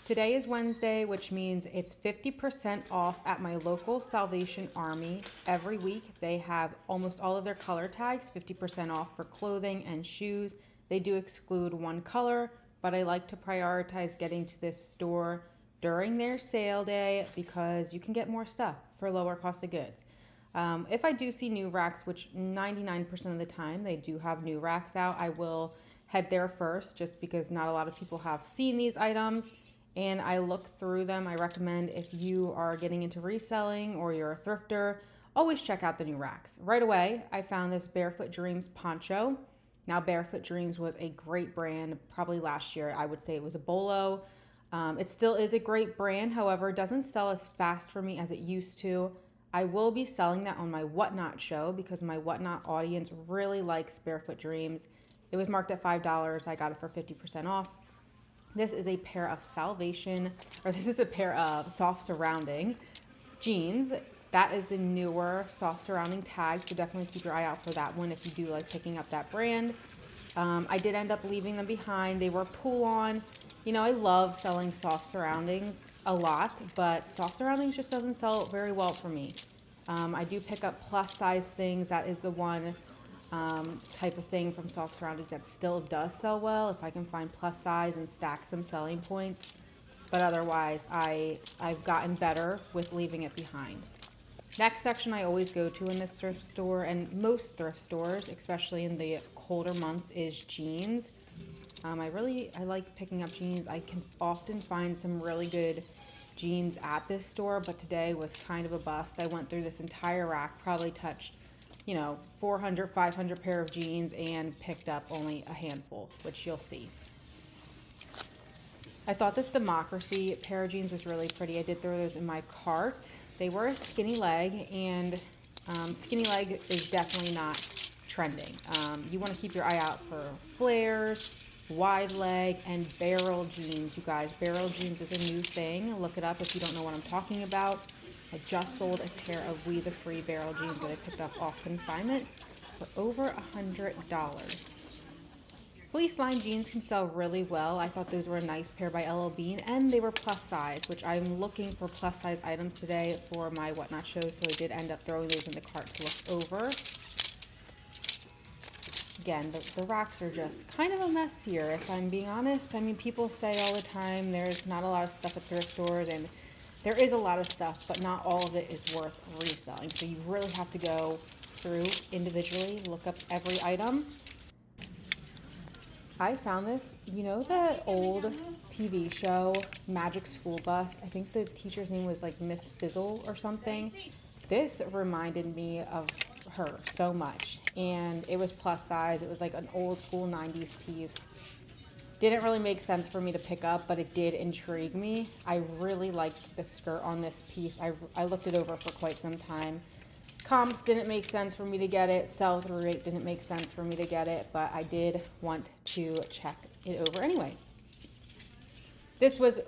Today is Wednesday, which means it's 50% off at my local Salvation Army. Every week they have almost all of their color tags 50% off for clothing and shoes. They do exclude one color, but I like to prioritize getting to this store during their sale day because you can get more stuff for lower cost of goods. If I do see new racks, which 99% of the time they do have new racks out, I will head there first just because not a lot of people have seen these items. And I look through them. I recommend if you are getting into reselling or you're a thrifter, always check out the new racks. Right away, I found this Barefoot Dreams poncho. Now, Barefoot Dreams was a great brand probably last year. I would say it was a bolo. It still is a great brand. However, it doesn't sell as fast for me as it used to. I will be selling that on my Whatnot show because my Whatnot audience really likes Barefoot Dreams. It was marked at $5. I got it for 50% off. This is a pair of soft surrounding jeans. That is a newer soft surrounding tag, so definitely keep your eye out for that one if you do like picking up that brand. I did end up leaving them behind. They were pull-on. You know, I love selling soft surroundings a lot, but soft surroundings just doesn't sell very well for me. I do pick up plus size things. That is the one type of thing from soft surroundings that still does sell well if I can find plus size and stack some selling points, but otherwise I've gotten better with leaving it behind. Next section I always go to in this thrift store, and most thrift stores, especially in the colder months, is jeans. I like picking up jeans. I can often find some really good jeans at this store, but today was kind of a bust. I went through this entire rack, probably touched 400, 500 pair of jeans and picked up only a handful, which you'll see. I thought this Democracy pair of jeans was really pretty. I did throw those in my cart. They were a skinny leg, and skinny leg is definitely not trending. You want to keep your eye out for flares, wide leg, and barrel jeans, you guys. Barrel jeans is a new thing. Look it up if you don't know what I'm talking about. I just sold a pair of We the Free barrel jeans that I picked up off consignment for over $100. Fleece line jeans can sell really well. I thought those were a nice pair by LL Bean, and they were plus size, which I'm looking for plus size items today for my Whatnot show, so I did end up throwing those in the cart to look over. Again, the racks are just kind of a mess here, if I'm being honest. I mean, people say all the time there's not a lot of stuff at thrift stores, and there is a lot of stuff, but not all of it is worth reselling. So you really have to go through individually, look up every item. I found this, you know that old TV show, Magic School Bus? I think the teacher's name was like Miss Fizzle or something. This reminded me of her so much. And it was plus size. It was like an old school 90s piece. Didn't really make sense for me to pick up, but it did intrigue me. I really liked the skirt on this piece. I looked it over for quite some time. Comps didn't make sense for me to get it. Sell-through rate didn't make sense for me to get it, but I did want to check it over anyway. This was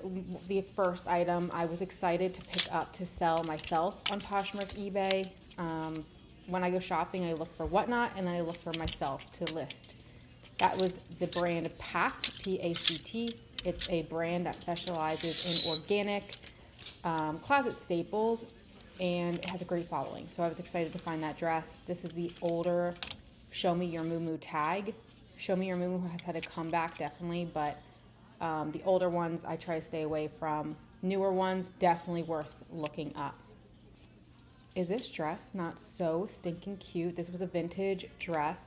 the first item I was excited to pick up to sell myself on Poshmark eBay. When I go shopping, I look for Whatnot, and then I look for myself to list. That was the brand Pact, P-A-C-T. It's a brand that specializes in organic closet staples, and it has a great following. So I was excited to find that dress. This is the older Show Me Your Moo tag. Show Me Your Moo has had a comeback, definitely, but the older ones I try to stay away from. Newer ones, definitely worth looking up. Is this dress not so stinking cute? This was a vintage dress,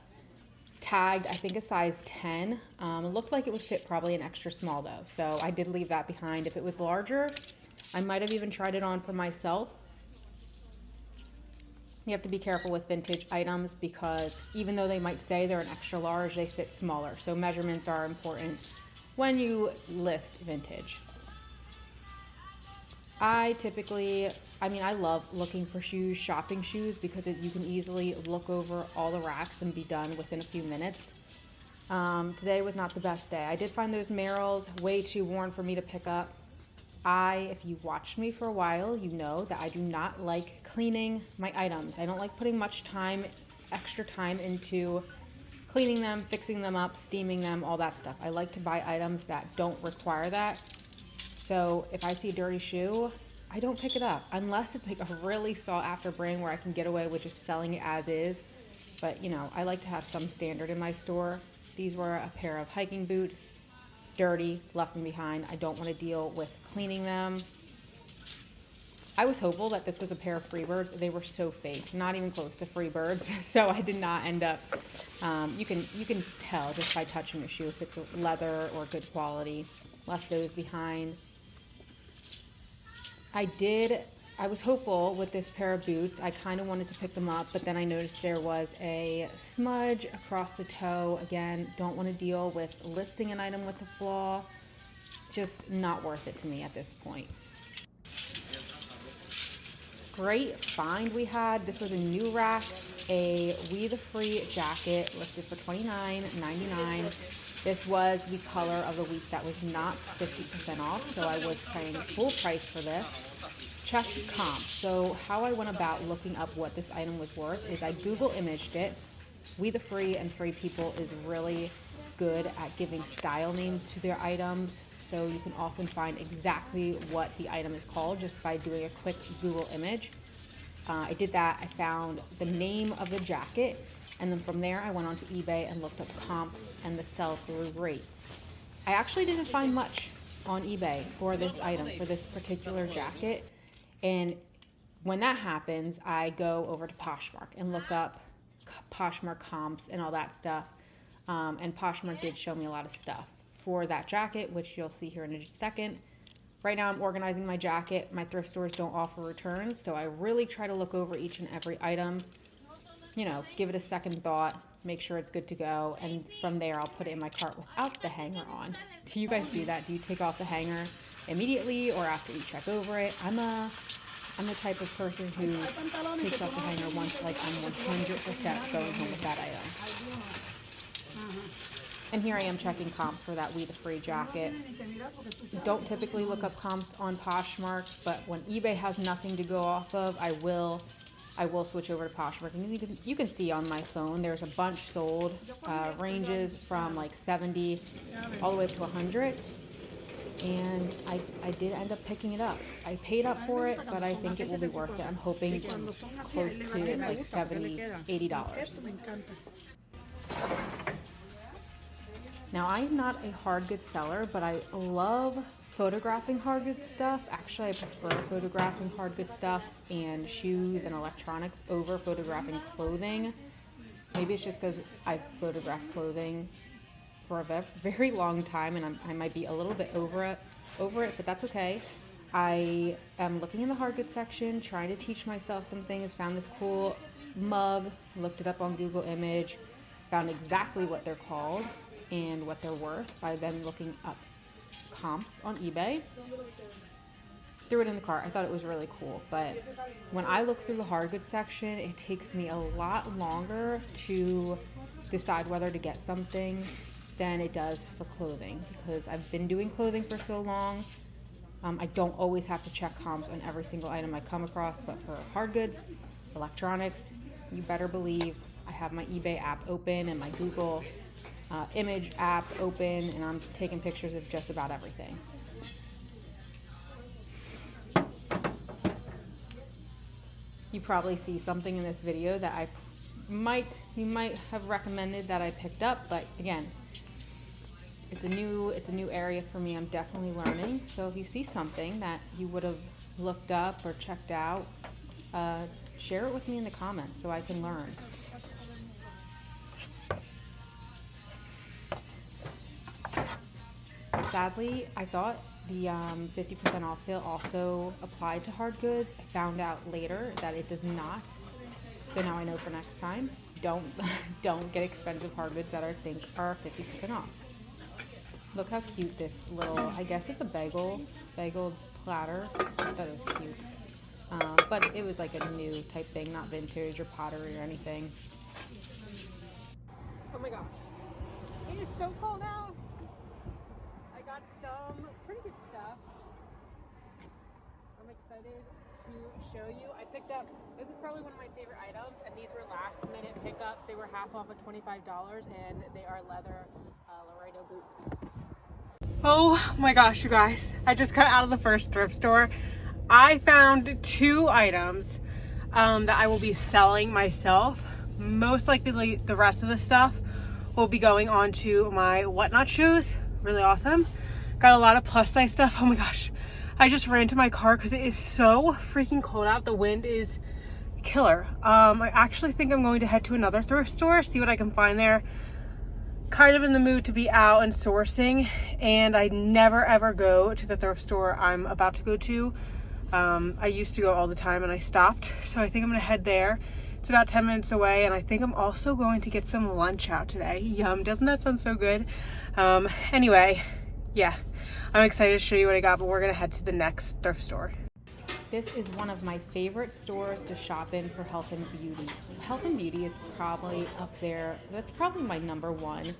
tagged, I think, a size 10. It looked like it would fit probably an extra small, though, so I did leave that behind. If it was larger, I might have even tried it on for myself. You have to be careful with vintage items because even though they might say they're an extra large, they fit smaller. So measurements are important when you list vintage. I love looking for shoes, shopping shoes, because you can easily look over all the racks and be done within a few minutes. Today was not the best day. I did find those Merrells way too worn for me to pick up. If you've watched me for a while, you know that I do not like cleaning my items. I don't like putting much time, extra time into cleaning them, fixing them up, steaming them, all that stuff. I like to buy items that don't require that. So if I see a dirty shoe, I don't pick it up unless it's like a really sought after brand where I can get away with just selling it as is. But you know, I like to have some standard in my store. These were a pair of hiking boots, dirty, left them behind. I don't want to deal with cleaning them. I was hopeful that this was a pair of Freebirds. They were so fake, not even close to Freebirds. So I did not end up, you can tell just by touching the shoe if it's leather or good quality. Left those behind. I was hopeful with this pair of boots. I kind of wanted to pick them up, but then I noticed there was a smudge across the toe. Again, don't want to deal with listing an item with a flaw. Just not worth it to me at this point. Great find we had. This was a new rack, a We the Free jacket listed for $29.99. This was the color of the week that was not 50% off, so I was paying full price for this. Checked comps. So how I went about looking up what this item was worth is I Google imaged it. We the Free and Free People is really good at giving style names to their items, so you can often find exactly what the item is called just by doing a quick Google image. I did that. I found the name of the jacket, and then from there I went onto eBay and looked up comps and the sell-through rate. I actually didn't find much on eBay for this item, for this particular jacket, and when that happens, I go over to Poshmark and look up Poshmark comps and all that stuff, and Poshmark did show me a lot of stuff for that jacket, which you'll see here in a second. Right now I'm organizing my jacket. My thrift stores don't offer returns, so I really try to look over each and every item, you know, give it a second thought, make sure it's good to go, and from there I'll put it in my cart without the hanger on. Do you guys do that? Do you take off the hanger immediately or after you check over it? I'm the type of person who takes off the hanger once like I'm 100% going home with that item. And here I am checking comps for that We the Free jacket. Don't typically look up comps on Poshmark, but when eBay has nothing to go off of, I will switch over to Poshmark. And you can see on my phone, there's a bunch sold, ranges from like 70 all the way up to 100. And I did end up picking it up. I paid up for it, but I think it will be worth it. I'm hoping close to like $70, $80. Now, I'm not a hard goods seller, but I love photographing hard goods stuff. Actually, I prefer photographing hard goods stuff and shoes and electronics over photographing clothing. Maybe it's just because I've photographed clothing for a very long time, and I might be a little bit over it, but that's okay. I am looking in the hard goods section, trying to teach myself some things. Found this cool mug, looked it up on Google Image, found exactly what they're called and what they're worth by then looking up comps on eBay. Threw it in the cart. I thought it was really cool, but when I look through the hard goods section, it takes me a lot longer to decide whether to get something than it does for clothing, because I've been doing clothing for so long. I don't always have to check comps on every single item I come across, but for hard goods, electronics, you better believe I have my eBay app open and my Google image app open, and I'm taking pictures of just about everything. You probably see something in this video that you might have recommended that I picked up, but again, it's a new area for me. I'm definitely learning. So if you see something that you would have looked up or checked out, share it with me in the comments so I can learn. Sadly, I thought the 50% off sale also applied to hard goods. I found out later that it does not. So now I know for next time, don't get expensive hard goods that I think are 50% off. Look how cute this little, I guess it's a bagel platter. I thought it was cute. But it was like a new type thing, not vintage or pottery or anything. Oh my gosh. It is so cold out. I got some pretty good stuff. I'm excited to show you. I picked up, this is probably one of my favorite items, and these were last minute pickups. They were half off at $25, and they are leather Laredo boots. Oh my gosh, you guys. I just got out of the first thrift store. I found 2 items that I will be selling myself. Most likely the rest of the stuff will be going on to my whatnot shoes. Really awesome. Got a lot of plus size stuff. Oh my gosh. I just ran to my car because it is so freaking cold out. The wind is killer. I actually think I'm going to head to another thrift store, see what I can find there. Kind of in the mood to be out and sourcing, and I never ever go to the thrift store I'm about to go to. I used to go all the time and I stopped, so I think I'm gonna head there. It's about 10 minutes away, and I think I'm also going to get some lunch out today. Yum, doesn't that sound so good? Anyway, yeah, I'm excited to show you what I got, but we're gonna head to the next thrift store. This is one of my favorite stores to shop in for health and beauty. Health and beauty is probably up there. That's probably my number one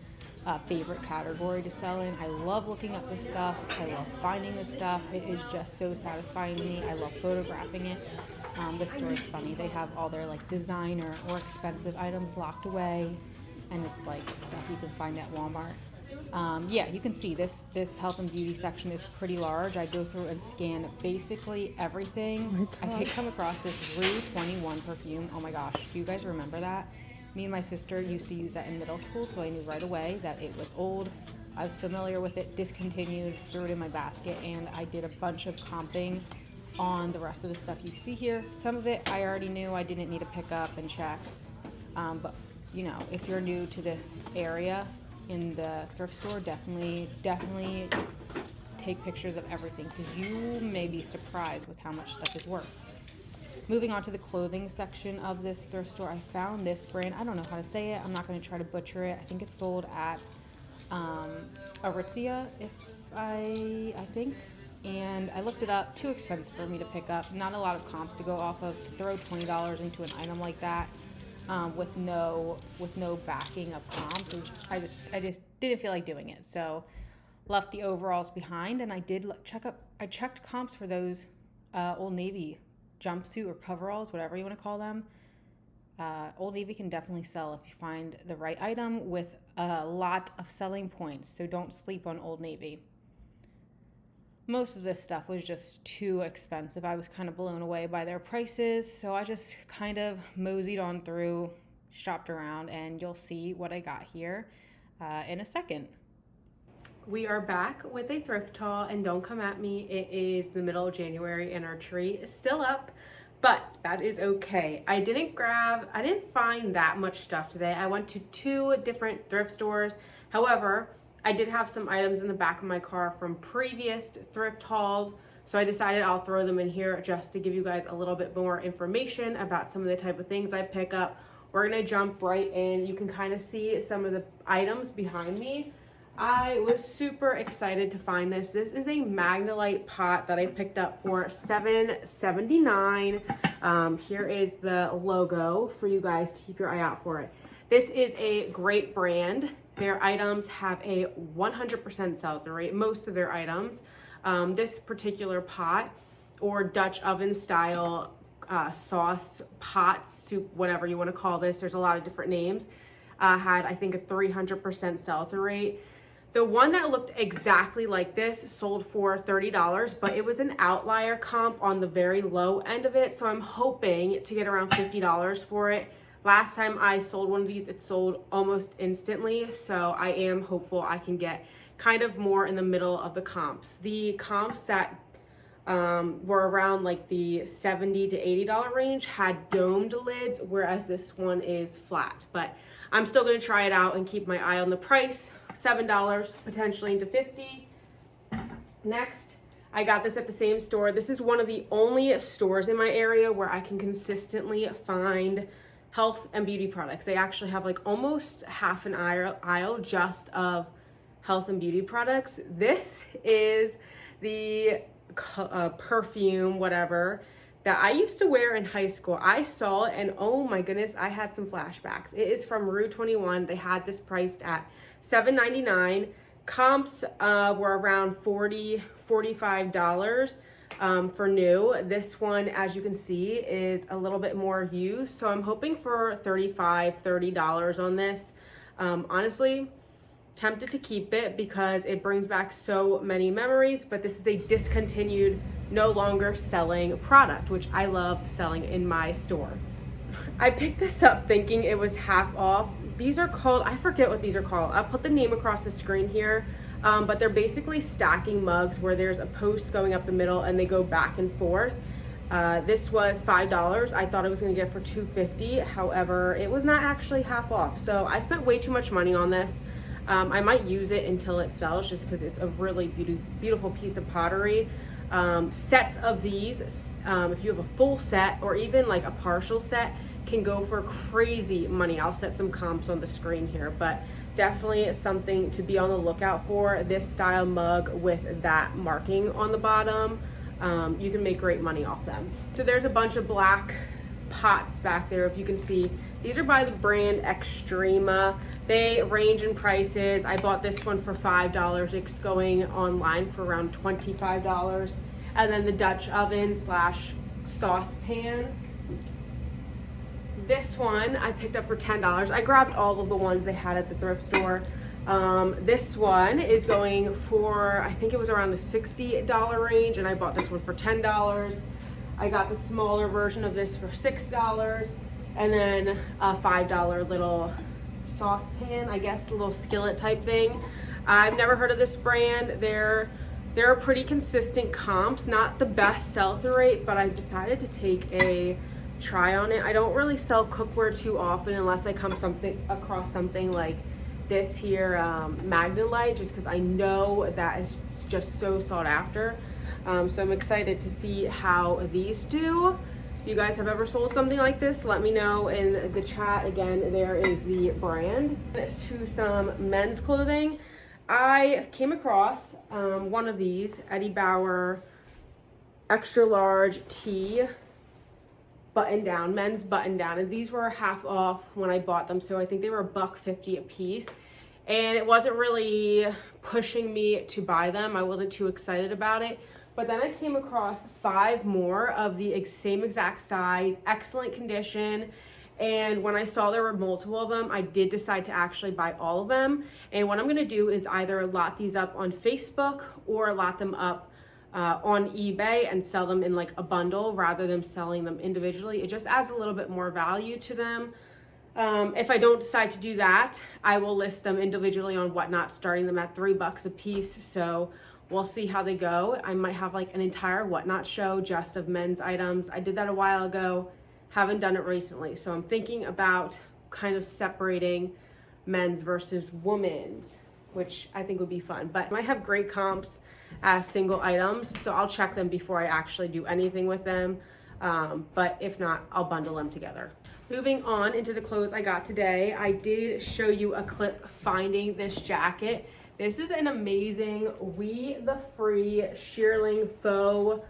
favorite category to sell in. I love looking up this stuff. I love finding this stuff. It is just so satisfying to me. I love photographing it. This store is funny. They have all their like designer or expensive items locked away, and it's like stuff you can find at Walmart. Yeah, you can see this health and beauty section is pretty large. I go through and scan basically everything. I did come across this Rue 21 perfume. Oh my gosh, do you guys remember that? Me and my sister used to use that in middle school, so I knew right away that it was old. I was familiar with it, discontinued, threw it in my basket, and I did a bunch of comping on the rest of the stuff you see here. Some of it I already knew. I didn't need to pick up and check. But you know, if you're new to this area in the thrift store, definitely take pictures of everything, because you may be surprised with how much stuff is worth. Moving on to the clothing section of this thrift store, I found this brand. I don't know how to say it. I'm not going to try to butcher it. I think it's sold at Aritzia, I think. And I looked it up. Too expensive for me to pick up. Not a lot of comps to go off of. Throw $20 into an item like that with no backing of comps. I just didn't feel like doing it. So left the overalls behind, and I did I checked comps for those Old Navy jumpsuit or coveralls, whatever you want to call them. Old Navy can definitely sell if you find the right item with a lot of selling points, so don't sleep on Old Navy. Most of this stuff was just too expensive. I was kind of blown away by their prices, so I just kind of moseyed on through, shopped around, and you'll see what I got here in a second. We are back with a thrift haul, and don't come at me. It is the middle of January and our tree is still up, but that is okay. I didn't find that much stuff today. I went to 2 different thrift stores. However, I did have some items in the back of my car from previous thrift hauls, so I decided I'll throw them in here just to give you guys a little bit more information about some of the type of things I pick up. We're gonna jump right in. You can kind of see some of the items behind me. I was super excited to find this. This is a Magnolite pot that I picked up for $7.79. Here is the logo for you guys to keep your eye out for it. This is a great brand. Their items have a 100% sell-through rate, most of their items. This particular pot, or Dutch oven style sauce pot, soup, whatever you want to call this, there's a lot of different names, had I think a 300% sell-through rate. The one that looked exactly like this sold for $30, but it was an outlier comp on the very low end of it, so I'm hoping to get around $50 for it. Last time I sold one of these, it sold almost instantly, so I am hopeful I can get kind of more in the middle of the comps. The comps that were around like the $70 to $80 range had domed lids, whereas this one is flat. But I'm still gonna try it out and keep my eye on the price. $7, potentially into $50. Next, I got this at the same store. This is one of the only stores in my area where I can consistently find health and beauty products. They actually have like almost half an aisle just of health and beauty products. This is the perfume, whatever, that I used to wear in high school. I saw it and oh my goodness, I had some flashbacks. It is from Rue 21. They had this priced at $7.99. Comps were around $40, $45 for new. This one, as you can see, is a little bit more used, so I'm hoping for $35, $30 on this. Honestly, tempted to keep it because it brings back so many memories, but this is a discontinued, no longer selling product, which I love selling in my store. I picked this up thinking it was half off. These are called, I forget what these are called. I'll put the name across the screen here, but they're basically stacking mugs where there's a post going up the middle and they go back and forth. This was $5. I thought I was gonna get it for $2.50. However, it was not actually half off. So I spent way too much money on this. I might use it until it sells just because it's a really beautiful piece of pottery. Sets of these, if you have a full set or even like a partial set, can go for crazy money. I'll set some comps on the screen here, but definitely something to be on the lookout for. This style mug with that marking on the bottom, you can make great money off them. So there's a bunch of black pots back there, if you can see. These are by the brand Extrema. They range in prices. I bought this one for $5. It's going online for around $25. And then the Dutch oven slash saucepan. This one I picked up for $10. I grabbed all of the ones they had at the thrift store. This one is going for, I think it was around the $60 range, and I bought this one for $10. I got the smaller version of this for $6, and then a $5 little saucepan, I guess, a little skillet type thing. I've never heard of this brand. They're pretty consistent comps, not the best sell-through rate, but I decided to take a try on it. I don't really sell cookware too often unless I come across something like this here, Magnolite, just because I know that is just so sought after. So I'm excited to see how these do. If you guys have ever sold something like this, let me know in the chat. Again, there is the brand. To some men's clothing, I came across one of these, Eddie Bauer extra large tee button down, men's button down, and these were half off when I bought them, so I think they were $1.50 a piece, and it wasn't really pushing me to buy them. I wasn't too excited about it, but then I came across 5 more of the same exact size, excellent condition, and when I saw there were multiple of them, I did decide to actually buy all of them. And what I'm going to do is either lot these up on Facebook or lot them up on eBay and sell them in like a bundle rather than selling them individually. It just adds a little bit more value to them. If I don't decide to do that, I will list them individually on Whatnot, starting them at $3 a piece. So we'll see how they go. I might have like an entire Whatnot show just of men's items. I did that a while ago, haven't done it recently. So I'm thinking about kind of separating men's versus women's, which I think would be fun. But I might have great comps as single items, so I'll check them before I actually do anything with them. But if not, I'll bundle them together. Moving on into the clothes I got today, I did show you a clip finding this jacket. This is an amazing We the Free shearling faux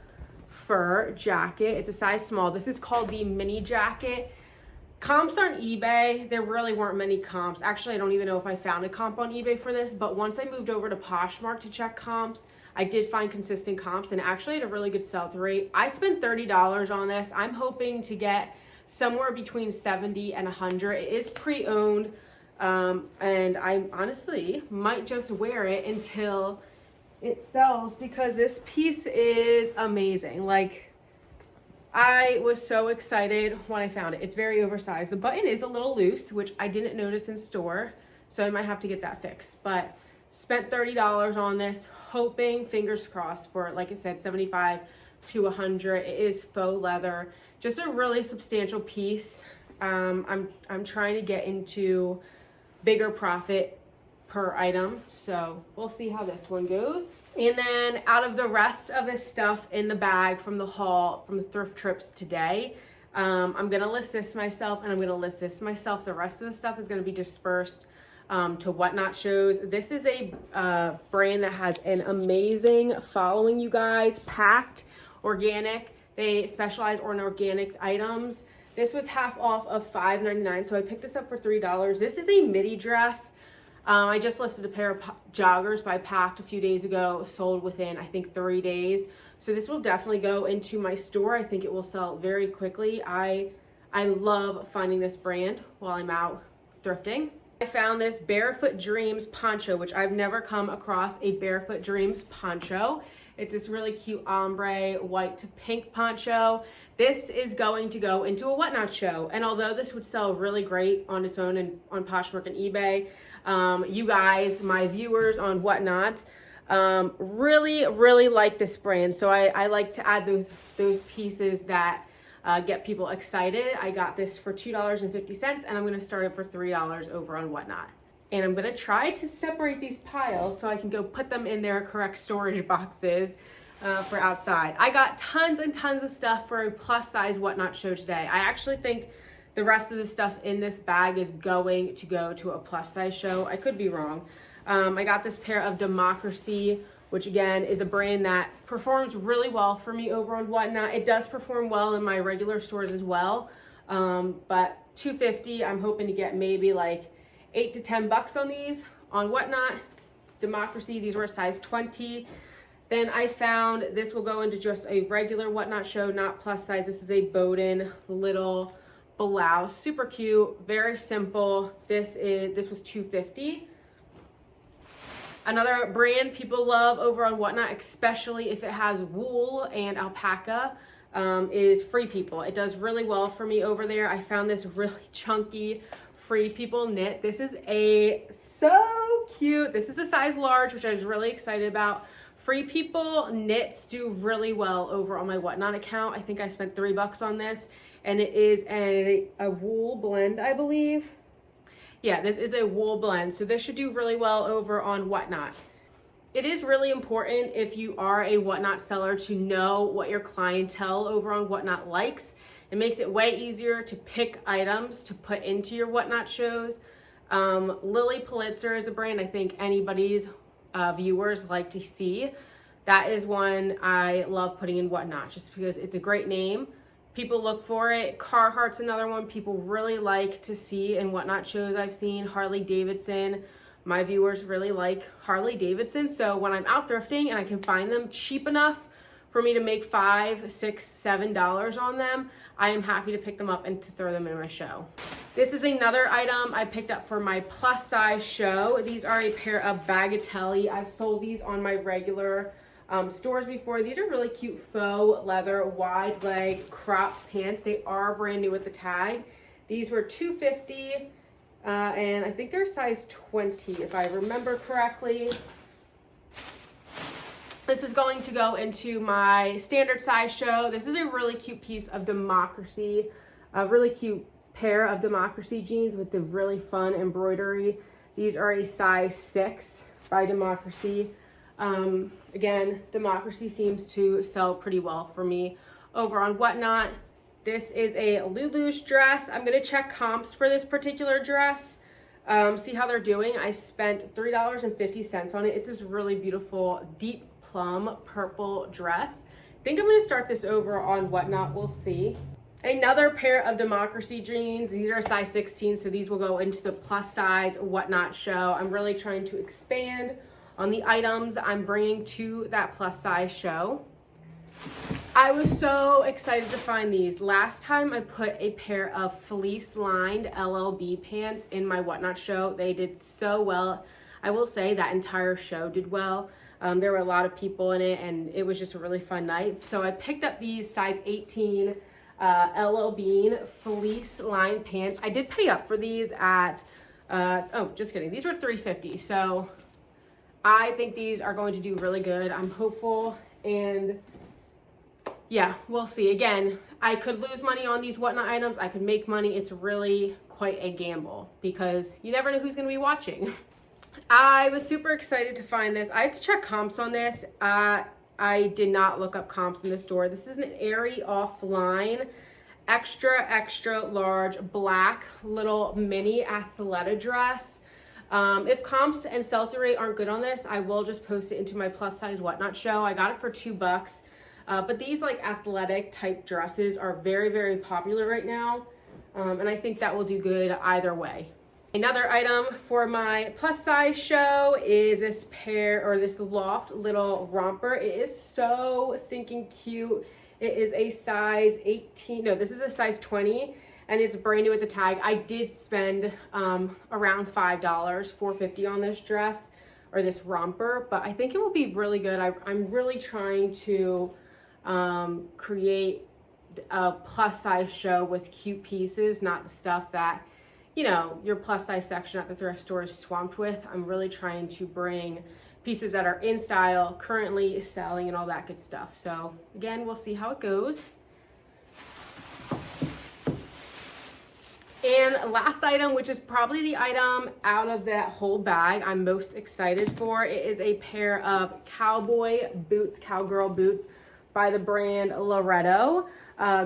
fur jacket. It's a size small. This is called the mini jacket. Comps on eBay, there really weren't many comps. Actually, I don't even know if I found a comp on eBay for this, but once I moved over to Poshmark to check comps, I did find consistent comps and actually had a really good sell-through rate. I spent $30 on this. I'm hoping to get somewhere between 70 and 100. It is pre-owned, and I honestly might just wear it until it sells because this piece is amazing. Like, I was so excited when I found it. It's very oversized. The button is a little loose, which I didn't notice in store, so I might have to get that fixed. But spent $30 on this, hoping, fingers crossed, for, like I said, 75 to 100. It is faux leather, just a really substantial piece. I'm trying to get into bigger profit per item, so we'll see how this one goes. And then out of the rest of this stuff in the bag from the haul, from the thrift trips today, I'm going to list this myself and I'm going to list this myself. The rest of the stuff is going to be dispersed to Whatnot shows. This is a brand that has an amazing following, you guys. Packed Organic. They specialize in organic items. This was half off of $5.99, so I picked this up for $3. This is a midi dress. I just listed a pair of joggers by Packed a few days ago, sold within, I think, 3 days. So this will definitely go into my store. I think it will sell very quickly. I love finding this brand while I'm out thrifting. I found this Barefoot Dreams poncho, which I've never come across a Barefoot Dreams poncho. It's this really cute ombre white to pink poncho. This is going to go into a Whatnot show. And although this would sell really great on its own and on Poshmark and eBay, you guys, my viewers on Whatnot, really like this brand. So I like to add those pieces that get people excited. I got this for $2.50 and I'm gonna start it for $3 over on Whatnot. And I'm gonna try to separate these piles so I can go put them in their correct storage boxes for outside. I got tons and tons of stuff for a plus size Whatnot show today. I actually think the rest of the stuff in this bag is going to go to a plus size show. I could be wrong. I got this pair of Democracy, which again is a brand that performs really well for me over on Whatnot. It does perform well in my regular stores as well. But $2.50, I'm hoping to get maybe like $8 to $10 on these on Whatnot. Democracy, these were a size 20. Then I found this will go into just a regular Whatnot show, not plus size. This is a Bowden little blouse, super cute, very simple. This was $2.50. Another brand people love over on Whatnot, especially if it has wool and alpaca, is Free People. It does really well for me over there. I found this really chunky Free People knit. This is so cute. This is a size large, which I was really excited about. Free People knits do really well over on my Whatnot account. I think I spent $3 on this, and it is a wool blend, I believe. Yeah, this is a wool blend, so this should do really well over on Whatnot. It is really important if you are a Whatnot seller to know what your clientele over on Whatnot likes. It makes it way easier to pick items to put into your Whatnot shows. Lily Pulitzer is a brand I think anybody's viewers like to see. That is one I love putting in Whatnot just because it's a great name. People look for it. Carhartt's another one people really like to see in Whatnot shows I've seen. Harley Davidson. My viewers really like Harley Davidson. So when I'm out thrifting and I can find them cheap enough for me to make $5, $6, $7 on them, I am happy to pick them up and to throw them in my show. This is another item I picked up for my plus size show. These are a pair of Bagatelle. I've sold these on my regular stores before. These are really cute faux leather wide leg crop pants. They are brand new with the tag. These were $2.50 and I think they're size 20 if I remember correctly. This is going to go into my standard size show. This is a really cute piece of Democracy, a really cute pair of Democracy jeans with the really fun embroidery. These are a size 6 by Democracy. Again, Democracy seems to sell pretty well for me over on Whatnot. This is a Lulu's dress. I'm gonna check comps for this particular dress, see how they're doing. I spent $3.50 on it. It's this really beautiful deep plum purple dress. I think I'm gonna start this over on Whatnot, we'll see. Another pair of Democracy jeans. These are a size 16, so these will go into the plus size Whatnot show. I'm really trying to expand on the items I'm bringing to that plus size show. I was so excited to find these. Last time I put a pair of fleece lined LLB pants in my Whatnot show. They did so well. I will say that entire show did well. There were a lot of people in it and it was just a really fun night. So I picked up these size 18 LL Bean fleece lined pants. I did pay up for these at, oh, just kidding. These were $3.50. So I think these are going to do really good. I'm hopeful, and yeah, we'll see. Again, I could lose money on these Whatnot items. I could make money. It's really quite a gamble because you never know who's going to be watching. I was super excited to find this. I had to check comps on this. I did not look up comps in the store. This is an Aerie offline, extra large black little mini athleta dress. If comps and sell-through rate aren't good on this, I will just post it into my plus size Whatnot show. I got it for $2. But these like athletic type dresses are very popular right now. And I think that will do good either way. Another item for my plus size show is this pair or this loft little romper. It is so stinking cute. It is a size 18, no, this is a size 20. and it's brand new with the tag. I did spend around $5, $4.50 on this dress or this romper, but I think it will be really good. I'm really trying to create a plus size show with cute pieces, not the stuff that, you know, your plus size section at the thrift store is swamped with. I'm really trying to bring pieces that are in style, currently selling, and all that good stuff. So again, we'll see how it goes. And last item, which is probably the item out of that whole bag I'm most excited for, it is a pair of cowboy boots, cowgirl boots by the brand Loretto.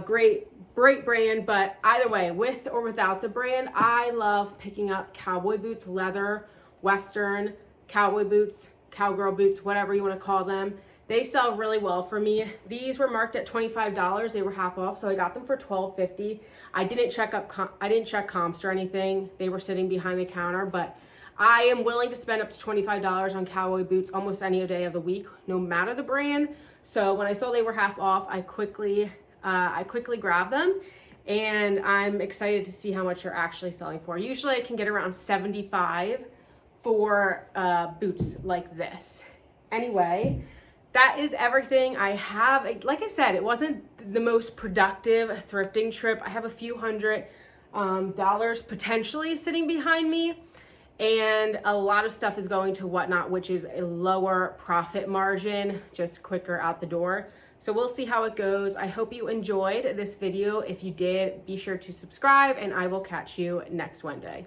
Great brand, but either way, with or without the brand, I love picking up cowboy boots, leather, western, cowboy boots, cowgirl boots, whatever you want to call them. They sell really well for me. These were marked at $25. They were half off, so I got them for $12.50. I didn't check comps or anything. They were sitting behind the counter, but I am willing to spend up to $25 on cowboy boots almost any day of the week, no matter the brand. So when I saw they were half off, I quickly grabbed them, and I'm excited to see how much they're actually selling for. Usually I can get around $75 for boots like this. Anyway, that is everything I have. Like I said, it wasn't the most productive thrifting trip. I have a few $100 potentially sitting behind me, and a lot of stuff is going to Whatnot, which is a lower profit margin, just quicker out the door. So we'll see how it goes. I hope you enjoyed this video. If you did, be sure to subscribe, and I will catch you next Wednesday.